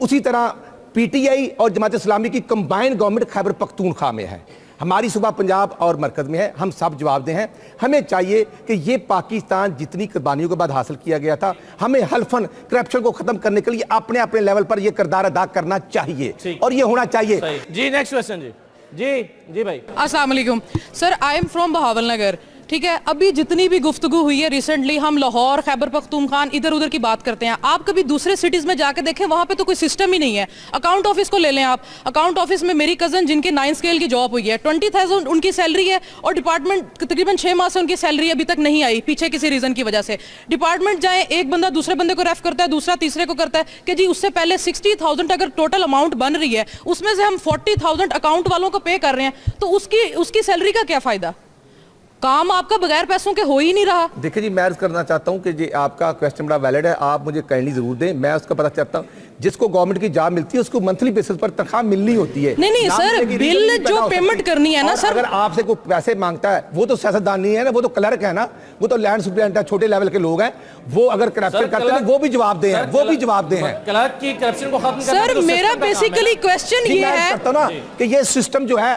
उसी तरह पीटीआई और जमात इस्लामी की कंबाइंड गवर्नमेंट खैबर पख्तूनख्वा में है, हमारी सूबा पंजाब और मरकज में है, हम सब जवाबदेह हैं। हमें चाहिए कि ये पाकिस्तान जितनी कुर्बानियों के बाद हासिल किया गया था, हमें हल्फन करप्शन को खत्म करने के लिए अपने अपने लेवल पर ये किरदार अदा करना चाहिए और ये होना चाहिए। जी नेक्स्ट क्वेश्चन जी भाई। अस्सलाम वालेकुम sir, I am from Bahawalnagar. ठीक है, अभी जितनी भी गुफ्तगू हुई है रिसेंटली, हम लाहौर, खैबर पख्तूनख्वा, इधर उधर की बात करते हैं। आप कभी दूसरे सिटीज़ में जाके देखें, वहाँ पे तो कोई सिस्टम ही नहीं है। अकाउंट ऑफिस को ले लें आप, अकाउंट ऑफिस में मेरी कज़न जिनके 9 स्केल की जॉब हुई है, 20,000 उनकी सैलरी है और डिपार्टमेंट तकरीबन 6 माह से उनकी सैलरी अभी तक नहीं आई, पीछे किसी रीज़न की वजह से। डिपार्टमेंट जाए, एक बंदा दूसरे बंदे को रेफ करता है, दूसरा तीसरे को करता है कि जी उससे पहले 60,000 अगर टोटल अमाउंट बन रही है, उसमें से हम 40,000 अकाउंट वालों को पे कर रहे हैं, तो उसकी सैलरी का क्या फ़ायदा? काम आपका बगैर पैसों के हो ही नहीं रहा। देखिए जी, मैं अर्ज करना चाहता हूं कि जी आपका क्वेश्चन बड़ा वैलिड है, आप मुझे काइंडली जरूर दें, मैं उसका पता चाहता हूं। जिसको गवर्नमेंट की जॉब मिलती है उसको मंथली बेसिस पर तनख्वाह मिलनी होती है। नहीं सर, बिल जो पेमेंट करनी है ना सर, अगर आपसे कोई पैसे मांगता है वो तो सियासतदान नहीं है ना, वो तो क्लर्क है ना, वो तो लैंड सुपरिटेंडेंट है, छोटे लेवल के लोग हैं, वो अगर करप्शन करते हैं वो भी जवाबदेह हैं, वो भी जवाबदेह हैं। क्लर्क की करप्शन को खत्म करना सर मेरा बेसिकली क्वेश्चन ये है कि ये सिस्टम जो है,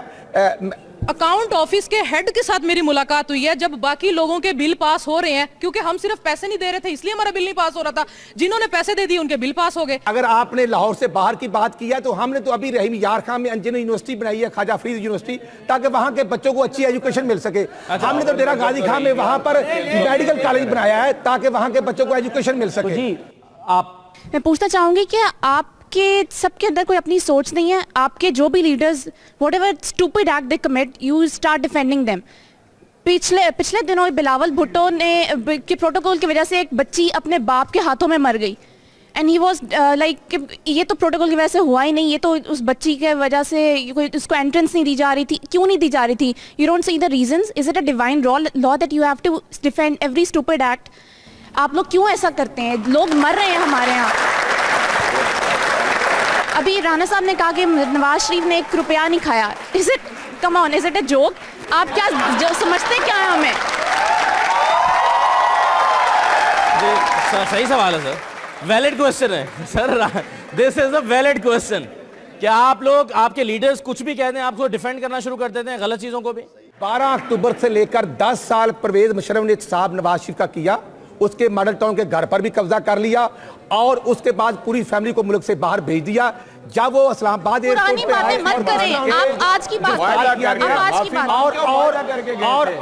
अकाउंट ऑफिस के हेड के साथ मेरी मुलाकात हुई है जब बाकी लोगों के बिल पास हो रहे हैं, क्योंकि हम सिर्फ पैसे नहीं दे रहे थे इसलिए हमारा बिल नहीं पास हो रहा था, जिन्होंने पैसे दे दिए उनके बिल पास हो गए। अगर आपने लाहौर से बाहर की बात की है तो हमने तो अभी रहीम यार खान में इंजीनियरिंग यूनिवर्सिटी बनाई है, ख्वाजा फरीद यूनिवर्सिटी, ताकि वहां के बच्चों को अच्छी एजुकेशन मिल सके। हमने तो डेरा गाजी खान में वहां पर मेडिकल कॉलेज बनाया है ताकि वहां के बच्चों को एजुकेशन मिल सके। जी मैं पूछना चाहूंगी कि आप के सबके अंदर कोई अपनी सोच नहीं है? आपके जो भी leaders whatever stupid act they commit, you start defending them. पिछले दिनों बिलावल भुट्टो ने के प्रोटोकॉल की वजह से एक बच्ची अपने बाप के हाथों में मर गई, एंड ही वाज लाइक ये तो प्रोटोकॉल की वजह से हुआ ही नहीं, ये तो उस बच्ची के वजह से कोई उसको एंट्रेंस नहीं दी जा रही थी। क्यों नहीं दी जा रही थी? You don't see the reasons? Is it a divine law that you have to defend every stupid act? आप लोग क्यों ऐसा करते हैं? लोग मर रहे हैं हमारे यहाँ। अभी राणा साहब ने कहा कि नवाज शरीफ ने 1 रुपया नहीं खाया। Is it, come on, is it a joke? आप क्या जो समझते क्या है हमें? सही सवाल है सर, वैलिड क्वेश्चन है sir, this is a valid question. क्या आप लोग, आपके लीडर्स कुछ भी कहते हैं आपको डिफेंड करना शुरू कर देते हैं गलत चीजों को भी? 12 अक्टूबर से लेकर 10 साल परवेज मुशर्रफ ने साहब नवाज शरीफ का किया, उसके मॉडल टाउन के घर पर भी कब्जा कर लिया और उसके बाद पूरी फैमिली को मुल्क से बाहर भेज दिया। जब वो इस्लामाबाद पुरानी बातें मत करें, आप आज की बात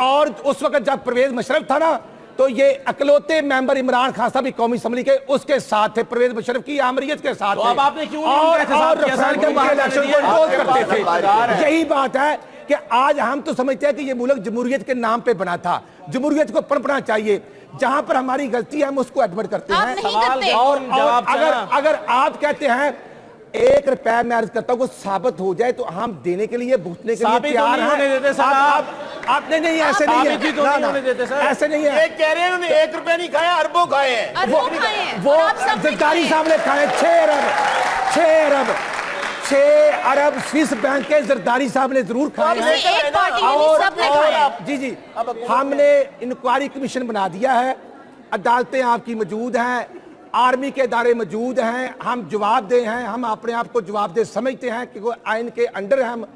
और उस वक्त जब परवेज मुशर्रफ था ना, तो ये अकलौते मेंबर इमरान खान साहब कौमी असम्बली के उसके साथ थे, परवेज मुशर्रफ की आमरीत के साथ। तो अब आपने क्यों इलेक्शन को करते थे? यही बात है कि आज हम तो समझते हैं कि ये मुल्क जमहूरियत के नाम पे बना था, जमहूरियत को पनपना चाहिए। जहां पर हमारी गलती है हम उसको एडमिट करते हैं। और अगर आप कहते हैं 1 रुपया, मैं अर्ज करता हूं को साबित हो जाए तो हम देने के लिए भुगतने के लिए तैयार हैं। आपने नहीं, ऐसे नहीं है, ऐसे नहीं है। कह रहे हैं उन्होंने 1 रुपया नहीं खाया, अरबों खाए हैं। वो जरदारी साहब ने खाए 6 अरब स्विस बैंक के जरदारी साहब ने जरूर खाए हैं। जी, हमने इंक्वायरी कमीशन बना दिया है, अदालतें आपकी मौजूद हैं, आर्मी के इदारे मौजूद हैं, हम जवाबदेह हैं, हम अपने आप को जवाबदेह समझते हैं कि कोई आइन के अंडर है हम,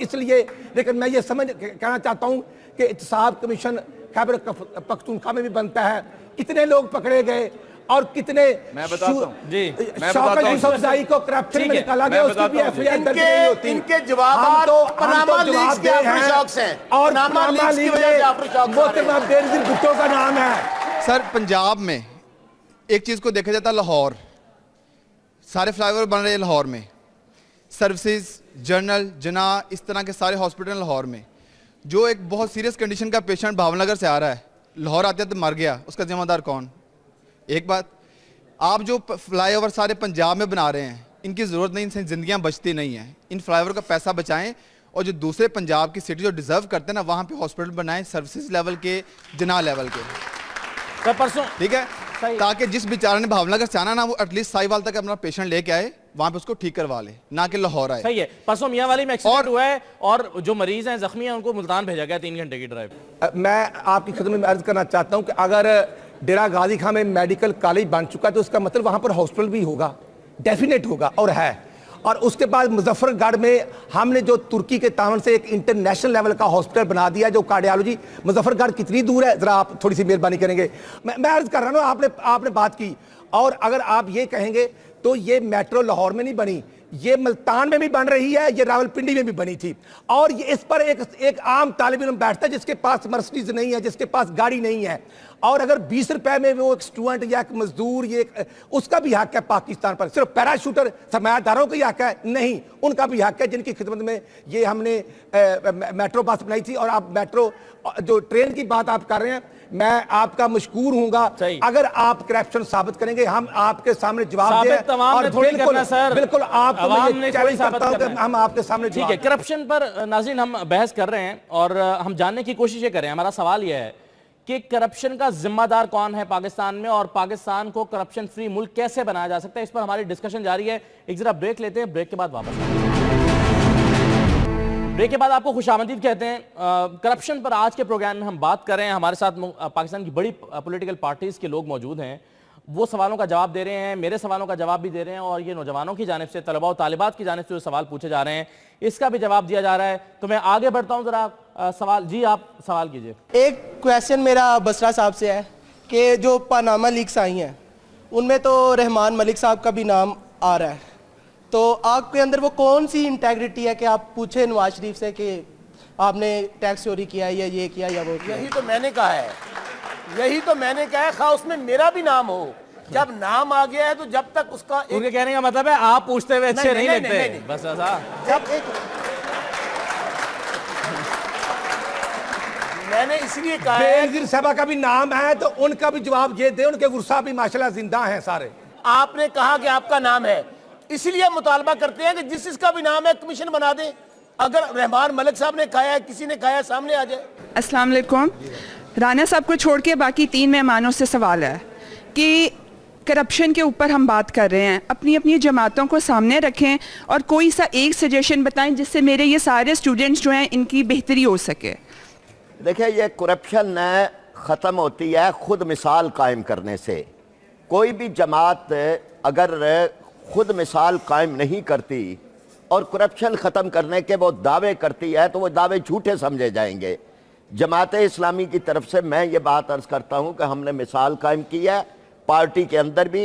इसलिए। लेकिन मैं ये कहना चाहता हूँ कि एहतसाब कमीशन खैबर पख्तूनख्वा में भी बनता है, कितने लोग पकड़े गए और कितने, मैं बताता हूं जी, शौकत यूसुफजई को करप्शन में निकाला गया, उसकी भी एफआईआर दर्ज नहीं होती। इनके जवाब तो पनामा लीक्स के अफरीशौक हैं और पनामा लीक में बेनजीर भुट्टो का नाम है। सर पंजाब में एक चीज को देखा जाता है, लाहौर सारे फ्लाईओवर बन रहे हैं लाहौर में, सर्विसेज, जनरल, जना, इस तरह के सारे हॉस्पिटल लाहौर में। जो एक बहुत सीरियस कंडीशन का पेशेंट भावनगर से आ रहा है, लाहौर आते तो मर गया, उसका जिम्मेदार कौन? एक बात, आप जो फ्लाईओवर सारे पंजाब में बना रहे हैं, इनकी ज़रूरत नहीं, इनसे ज़िंदगियाँ बचती नहीं हैं। इन फ्लाईओवर का पैसा बचाएं और जो दूसरे पंजाब की सिटी जो डिज़र्व करते हैं ना, वहाँ पे हॉस्पिटल बनाएं, सर्विसेज लेवल के, जना लेवल के। परसों ठीक है, ताकि जिस बेचारे ने भावनगर से आना ना, वो एटलीस्ट साहिवाल तक अपना पेशेंट लेके आए, वहाँ पे उसको ठीक करवा ले, ना कि लाहौर आए। सही है। परसों मियाँ वाली में एक्सीडेंट हुआ है और जो मरीज हैं, जख्मी हैं, उनको मुल्तान भेजा गया 3 घंटे की ड्राइव। मैं आपकी खिदमत में अर्ज करना चाहता हूं कि अगर डेरा गाजी खां में मेडिकल कॉलेज बन चुका है तो उसका मतलब वहां पर हॉस्पिटल भी होगा, डेफिनेट होगा और है। और उसके बाद मुजफ्फरगढ़ में हमने जो तुर्की के तावन से एक इंटरनेशनल लेवल का हॉस्पिटल बना दिया जो कार्डियोलॉजी। मुजफ्फरगढ़ कितनी दूर है, जरा आप थोड़ी सी मेहरबानी करेंगे। मैं अर्ज कर रहा हूँ, आपने बात की, और अगर आप ये कहेंगे तो ये मेट्रो लाहौर में नहीं बनी, ये मुल्तान में भी बन रही है, ये रावलपिंडी में भी बनी थी। और ये इस पर एक आम तालिब इल्म बैठता है जिसके पास मर्सिडीज नहीं है, जिसके पास गाड़ी नहीं है, और अगर 20 रुपए में वो एक स्टूडेंट या एक मजदूर, ये उसका भी हक है पाकिस्तान पर। सिर्फ पैराशूटर सरमायादारों का ही हक है? नहीं, उनका भी हक है जिनकी खिदमत में ये हमने मेट्रो बस बनाई थी। और आप मेट्रो जो ट्रेन की बात आप कर रहे हैं, मैं आपका मशकूर हूंगा अगर आप करप्शन साबित करेंगे, हम आपके सामने जवाब दें। और बिल्कुल आपको मैं चैलेंज करता हूं कि हम आपके सामने ठीक है। करप्शन पर नाज़रीन हम बहस कर रहे हैं और हम जानने की कोशिश कर रहे हैं। हमारा सवाल यह है कि करप्शन का जिम्मेदार कौन है पाकिस्तान में, और पाकिस्तान को करप्शन फ्री मुल्क कैसे बनाया जा सकता है, इस पर हमारी डिस्कशन जारी है। एक जरा ब्रेक लेते हैं, ब्रेक के बाद वापस। ब्रेक के बाद आपको खुशामदीद कहते हैं। करप्शन पर आज के प्रोग्राम में हम बात कर रहे हैं। हमारे साथ पाकिस्तान की बड़ी पॉलिटिकल पार्टीज के लोग मौजूद हैं, वो सवालों का जवाब दे रहे हैं, मेरे सवालों का जवाब भी दे रहे हैं, और ये नौजवानों की जानिब से, तलबा और तालिबात की जानिब से जो सवाल पूछे जा रहे हैं, इसका भी जवाब दिया जा रहा है। तो मैं आगे बढ़ता हूँ, जरा सवाल जी आप सवाल कीजिए। एक क्वेश्चन मेरा बसरा साहब से है कि जो पनामा लीक्स आई हैं उनमें तो रहमान मलिक साहब का भी नाम आ रहा है, तो आपके अंदर वो कौन सी इंटेग्रिटी है कि आप पूछे नवाज शरीफ से कि आपने टैक्स चोरी किया या ये किया या वो किया? यही तो मैंने कहा है, यही तो मैंने कहा है, खा उसमें मेरा भी नाम हो। जब नाम आ गया है तो जब तक उसका उनके कहने का मतलब है आप पूछते हुए अच्छे नहीं लगते, बस ऐसा। जब मैंने इसलिए कहा है बेनजीर साहबा का भी नाम है तो उनका भी जवाब ये दे, उनके गुस्सा भी माशाल्लाह जिंदा हैं सारे। आपने कहा कि आपका नाम है, इसलिए मुतालबा करते हैं कि जिस जिसका भी नाम है कमीशन बना दें। अगर रहमान मलिक साहब ने कहा है, किसी ने कहा है, सामने आ जाए। अस्सलाम वालेकुम। राना साहब को छोड़ के बाकी 3 मेहमानों से सवाल है कि करप्शन के ऊपर हम बात कर रहे हैं, अपनी अपनी जमातों को सामने रखें और कोई सा एक सजेशन बताएं जिससे मेरे ये सारे स्टूडेंट्स जो हैं इनकी बेहतरी हो सके। देखिए, ये करप्शन ख़त्म होती है खुद मिसाल कायम करने से। कोई भी जमात अगर खुद मिसाल कायम नहीं करती और करप्शन ख़त्म करने के वो दावे करती है तो वो दावे झूठे समझे जाएंगे। जमात इस्लामी की तरफ से मैं ये बात अर्ज़ करता हूँ कि हमने मिसाल कायम की है, पार्टी के अंदर भी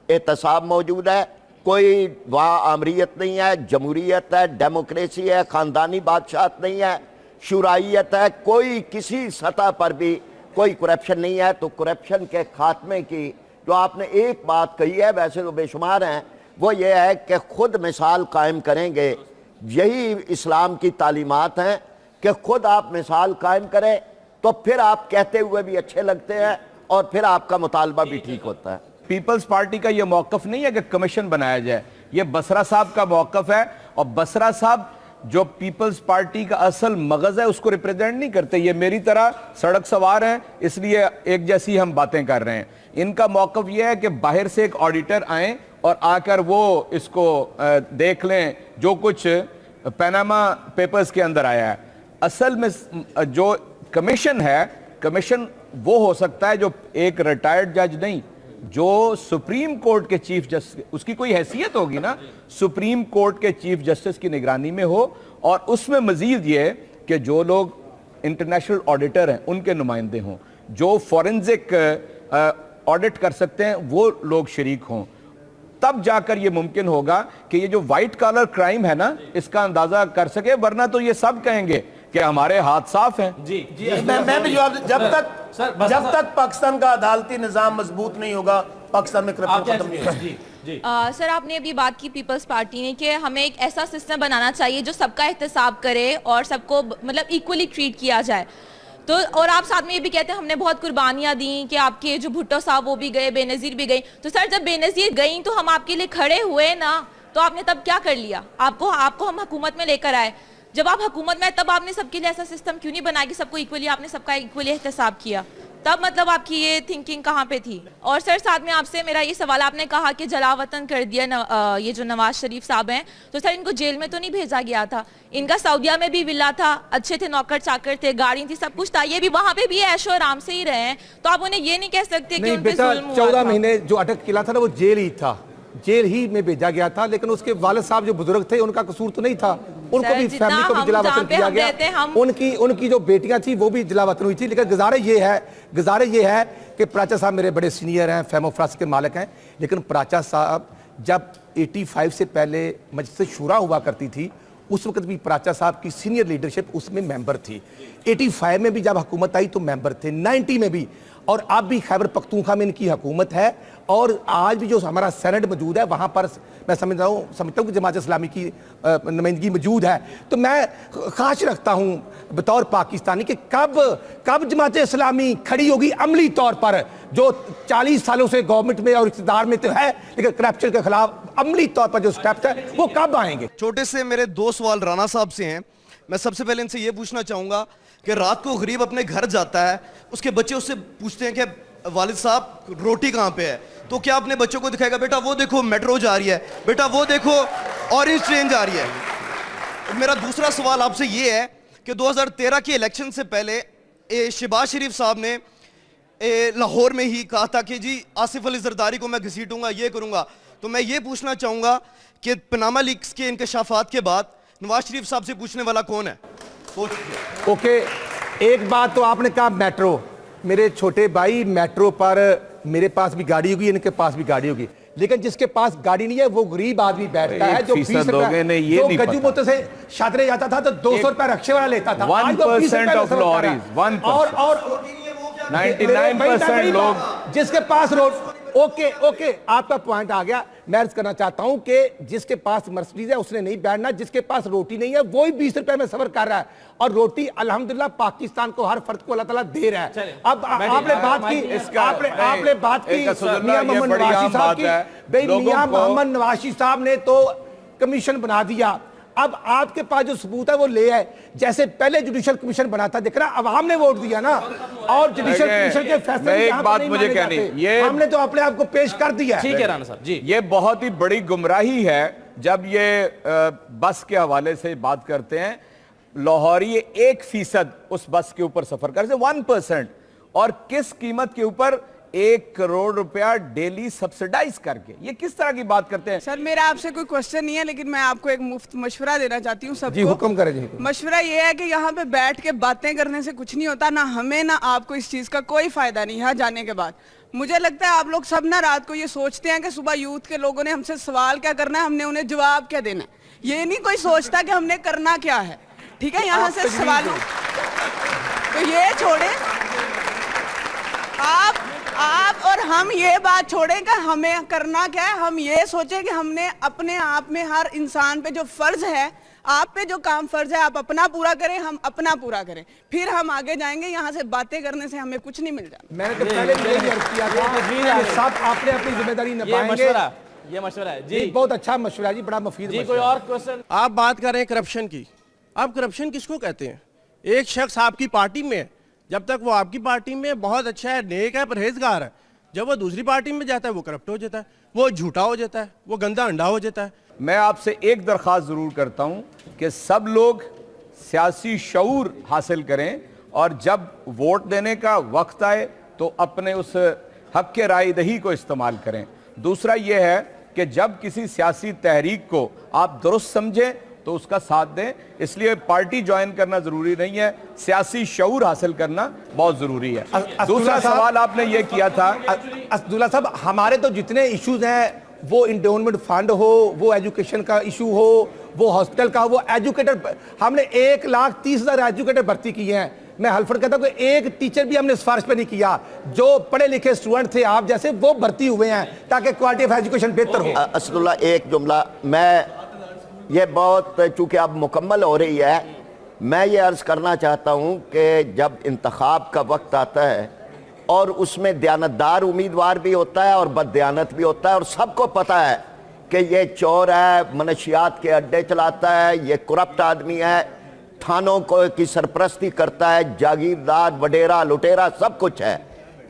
एहतसाब मौजूद है, कोई वहाँ आमरीत नहीं है, जमहूरियत है, डेमोक्रेसी है, ख़ानदानी बादशाहत नहीं है, शुराइयत है, कोई किसी सतह पर भी कोई करप्शन नहीं है। तो करप्शन के खात्मे की जो आपने एक बात कही है, वैसे तो बेशुमार हैं, वो ये है कि खुद मिसाल कायम करेंगे। यही इस्लाम की तालीमात हैं कि खुद आप मिसाल कायम करें तो फिर आप कहते हुए भी अच्छे लगते हैं और फिर आपका मुतालबा भी ठीक होता है। पीपल्स पार्टी का ये मौकफ नहीं है कि कमीशन बनाया जाए, ये बसरा साहब का मौकफ है, और बसरा साहब जो पीपल्स पार्टी का असल मगज है उसको रिप्रेजेंट नहीं करते। ये मेरी तरह सड़क सवार हैं, इसलिए एक जैसी हम बातें कर रहे हैं। इनका मौकफ ये है कि बाहर से एक ऑडिटर आए और आकर वो इसको देख लें जो कुछ पनामा पेपर्स के अंदर आया है। असल में जो कमीशन है, कमीशन वो हो सकता है जो एक रिटायर्ड जज नहीं, जो सुप्रीम कोर्ट के चीफ जस्टिस, उसकी कोई हैसियत होगी ना, सुप्रीम कोर्ट के चीफ जस्टिस की निगरानी में हो, और उसमें मजीद ये कि जो लोग इंटरनेशनल ऑडिटर हैं उनके नुमाइंदे हों, जो फॉरेंसिक ऑडिट कर सकते हैं वो लोग शरीक हों, तब जाकर ये मुमकिन होगा कि ये जो व्हाइट कॉलर क्राइम है ना इसका अंदाजा कर सके। वरना तो ये सब कहेंगे कि हमारे हाथ साफ हैं। जी मैं भी जवाब, जब तक पाकिस्तान का अदालती निजाम मजबूत नहीं होगा, पाकिस्तान में करप्शन खत्म नहीं होगा। सर आपने अभी बात की पीपल्स पार्टी ने कि हमें एक ऐसा सिस्टम बनाना चाहिए जो सबका एहतसाब करे और सबको मतलब इक्वली ट्रीट किया जाए। तो और आप साथ में ये भी कहते हैं हमने बहुत कुर्बानियां दी कि आपके जो भुट्टो साहब वो भी गए, बेनज़ीर भी गई। तो सर जब बेनज़ीर गई तो हम आपके लिए खड़े हुए ना, तो आपने तब क्या कर लिया? आपको हम हुकूमत में लेकर आए, जब आप हुकूमत में तब आपने सबके लिए ऐसा सिस्टम क्यों नहीं बनाया कि सबको इक्वली आपने सबका इक्वली एहतसाब किया? तब मतलब आपकी ये थिंकिंग कहाँ पे थी? और सर साथ में आपसे मेरा ये सवाल, आपने कहा कि जलावतन कर दिया ये जो नवाज शरीफ साहब हैं, तो सर इनको जेल में तो नहीं भेजा गया था? इनका सऊदिया में भी विला था, अच्छे थे, नौकर चाकर थे, गाड़ी थी, सब कुछ था, ये भी वहाँ पे भी ऐशो आराम से ही रहे हैं। तो आप उन्हें ये नहीं कह सकते कि उन पे जुल्म हुआ 14 था? महीने जो अटक किला था ना, वो जेल ही था, जेल ही में भेजा गया था। लेकिन उसके वालिद साहब जो बुजुर्ग थे, उनका कसूर तो नहीं था, उनको भी फैमिली को भी जलावतन किया गया, उनकी जो बेटियां थी वो भी जलावतन हुई थी। लेकिन गुजारे ये है कि प्राचा साहब मेरे बड़े सीनियर हैं, फेमो फ्रांस के मालिक हैं, लेकिन प्राचा साहब जब 85 से पहले मजलिस शूरा हुआ करती थी, उस वक्त भी प्राचा साहब की सीनियर लीडरशिप उसमें मेंबर थी। 85 में भी जब हुकूमत आई तो मेंबर थे, 90 में भी, और अब भी खैबर पख्तूनख्वा में इनकी हुकूमत है। और आज भी जो हमारा सेनेट मौजूद है वहाँ पर मैं समझता हूँ कि जमात इस्लामी की नुमाइंदगी मौजूद है। तो मैं ख्वाहिश रखता हूँ बतौर पाकिस्तानी कि कब जमात इस्लामी खड़ी होगी अमली तौर पर, जो 40 सालों से गवर्नमेंट में और इक़्तिदार में तो है, लेकिन करप्शन के खिलाफ अमली तौर पर जो स्टेप्स है वो कब आएंगे? छोटे से मेरे 2 सवाल राना साहब से हैं। मैं सबसे पहले इनसे ये पूछना चाहूँगा कि रात को गरीब अपने घर जाता है, उसके बच्चे उससे पूछते हैं कि वालिद साहब रोटी कहाँ पे है, तो क्या अपने बच्चों को दिखाएगा बेटा वो देखो मेट्रो जा रही है, बेटा वो देखो ऑरेंज ट्रेन जा रही है? मेरा दूसरा सवाल आपसे ये है कि 2013 के इलेक्शन से पहले शहबाज शरीफ साहब ने लाहौर में ही कहा था कि जी आसिफ अली जरदारी को मैं घसीटूंगा, ये करूंगा। तो मैं ये पूछना चाहूँगा कि पनामा लीक्स के इंकशाफात के बाद नवाज शरीफ साहब से पूछने वाला कौन है? ओके, एक बात तो आपने कहा मेट्रो, मेरे छोटे भाई मेट्रो पर मेरे पास भी गाड़ी होगी, इनके पास भी गाड़ी होगी, लेकिन जिसके पास गाड़ी नहीं है वो गरीब आदमी बैठता है जो 20 रुपए जो गज्जू मोते से शादरे जाता था तो 200 रुपए रक्शे वाला लेता था। 1% ऑफ लॉरीज, 1%, और 99% लोग जिसके पास रोड। ओके, आपका पॉइंट आ गया। मैं अर्ज करना चाहता हूं कि जिसके पास मर्सिडीज है उसने नहीं बैठना, जिसके पास रोटी नहीं है वो ही 20 रुपए में सफर कर रहा है, और रोटी अल्हम्दुलिल्लाह पाकिस्तान को हर फर्द को अल्लाह ताला दे रहा है। अब आपने बात की मियां मोहम्मद नवाशी साहब की, भाई मियां मोहम्मद नवाशी साहब ने तो कमीशन बना दिया, अब आपके पास जो सबूत है वो ले आए। जैसे पहले जुडिशल कमीशन बना था, देख रहा अवाम ने वोट दिया ना, और जुडिशल कमीशन के फैसले एक बात मुझे कहनी, ये हमने तो अपने आप को पेश कर दिया। ठीक है राणा साहब जी, ये बहुत ही बड़ी गुमराही है जब ये बस के हवाले से बात करते हैं। लाहौरी 1% उस बस के ऊपर सफर करते, 1%, और किस कीमत के ऊपर 1 करोड़ रुपया डेली सब्सिडाइज करके, ये किस तरह की बात करते हैं? सर मेरा आपसे कोई क्वेश्चन नहीं है, लेकिन मैं आपको एक मुफ्त मशवरा देना चाहती हूँ सबको। जी हुक्म करें जी। मशवरा ये है कि यहाँ पे बैठ के बातें करने से कुछ नहीं होता, ना हमें ना आपको इस चीज़ का कोई फायदा नहीं यहाँ जाने के बाद। मुझे लगता है आप लोग सब ना रात को ये सोचते हैं कि सुबह यूथ के लोगों ने हमसे सवाल क्या करना है, हमने उन्हें जवाब क्या देना है। ये नहीं कोई सोचता कि हमने करना क्या है, ठीक है? यहाँ से सवाल तो ये छोड़े आप और हम ये बात छोड़ें कि हमें करना क्या है। हम ये सोचें कि हमने अपने आप में हर इंसान पे जो फर्ज है, आप पे जो काम फर्ज है, आप अपना पूरा करें, हम अपना पूरा करें, फिर हम आगे जाएंगे। यहाँ से बातें करने से हमें कुछ नहीं मिल जाता। मैंने तो पहले भी यही अर्ज किया था कि सब आपने अपनी जिम्मेदारी निभाएंगे। ये मशवरा है जी, बहुत अच्छा मशवरा जी, बड़ा मुफीद जी। कोई और क्वेश्चन? आप बात कर रहे हैं करप्शन की, आप करप्शन किसको कहते हैं? एक शख्स आपकी पार्टी में है, जब तक वो आपकी पार्टी में बहुत अच्छा है, नेक है, परहेजगार है, जब वो दूसरी पार्टी में जाता है वो करप्ट हो जाता है, वो झूठा हो जाता है, वो गंदा अंडा हो जाता है। मैं आपसे एक दरख्वास्त जरूर करता हूं कि सब लोग सियासी शऊर हासिल करें, और जब वोट देने का वक्त आए तो अपने उस हक के राय दही को इस्तेमाल करें। दूसरा यह है कि जब किसी सियासी तहरीक को आप दुरुस्त समझें तो उसका साथ दें। इसलिए पार्टी ज्वाइन करना जरूरी नहीं है, सियासी शऊर हासिल करना बहुत जरूरी है। दूसरा सवाल आपने ये किया था असदुल्ला साहब, हमारे तो जितने इश्यूज हैं, वो इंडोमेंट फंड हो, वो एजुकेशन का इशू हो, वो हॉस्पिटल का, वो एजुकेटर, हमने 1,30,000 एजुकेटर भर्ती किए हैं, मैं हल्फड़ कहता हूं कि एक टीचर भी हमने सिफारिश पे नहीं किया। जो पढ़े लिखे स्टूडेंट थे आप जैसे, वो भर्ती हुए हैं ताकि क्वालिटी ऑफ एजुकेशन बेहतर हो। असदुल्ला, एक जुमला, मैं ये बहुत चूंकि अब मुकम्मल हो रही है, मैं ये अर्ज़ करना चाहता हूँ कि जब इंतखाब का वक्त आता है और उसमें दयानतदार उम्मीदवार भी होता है और बददयानत भी होता है, और सबको पता है कि ये चोर है, मनशियात के अड्डे चलाता है, ये करप्ट आदमी है, थानों को की सरपरस्ती करता है, जागीरदार, वडेरा, लुटेरा सब कुछ है।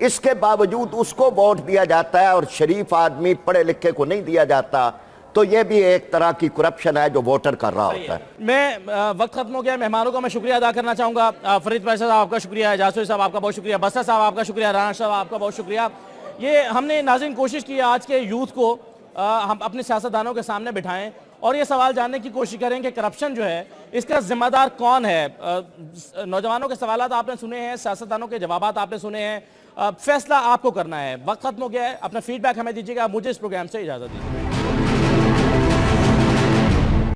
इसके बावजूद उसको वोट दिया जाता है और शरीफ आदमी पढ़े लिखे को नहीं दिया जाता, तो ये भी एक तरह की करप्शन है जो वोटर कर रहा होता है। मैं वक्त खत्म हो गया, मेहमानों का मैं शुक्रिया अदा करना चाहूँगा। फरीद पैसा साहब आपका शुक्रिया, जासूरी साहब आपका बहुत शुक्रिया, बस्ता साहब आपका शुक्रिया, राना साहब आपका बहुत शुक्रिया। ये हमने नाज़रीन कोशिश की आज के यूथ को हम अपने सियासतदानों के सामने बिठाएं और ये सवाल जानने की कोशिश करें कि करप्शन जो है इसका जिम्मेदार कौन है। नौजवानों के सवालात आपने सुने हैं, सियासतदानों के जवाबात आपने सुने हैं, फैसला आपको करना है। वक्त खत्म हो गया है, अपना फीडबैक हमें दीजिएगा। मुझे इस प्रोग्राम से इजाज़त दीजिए।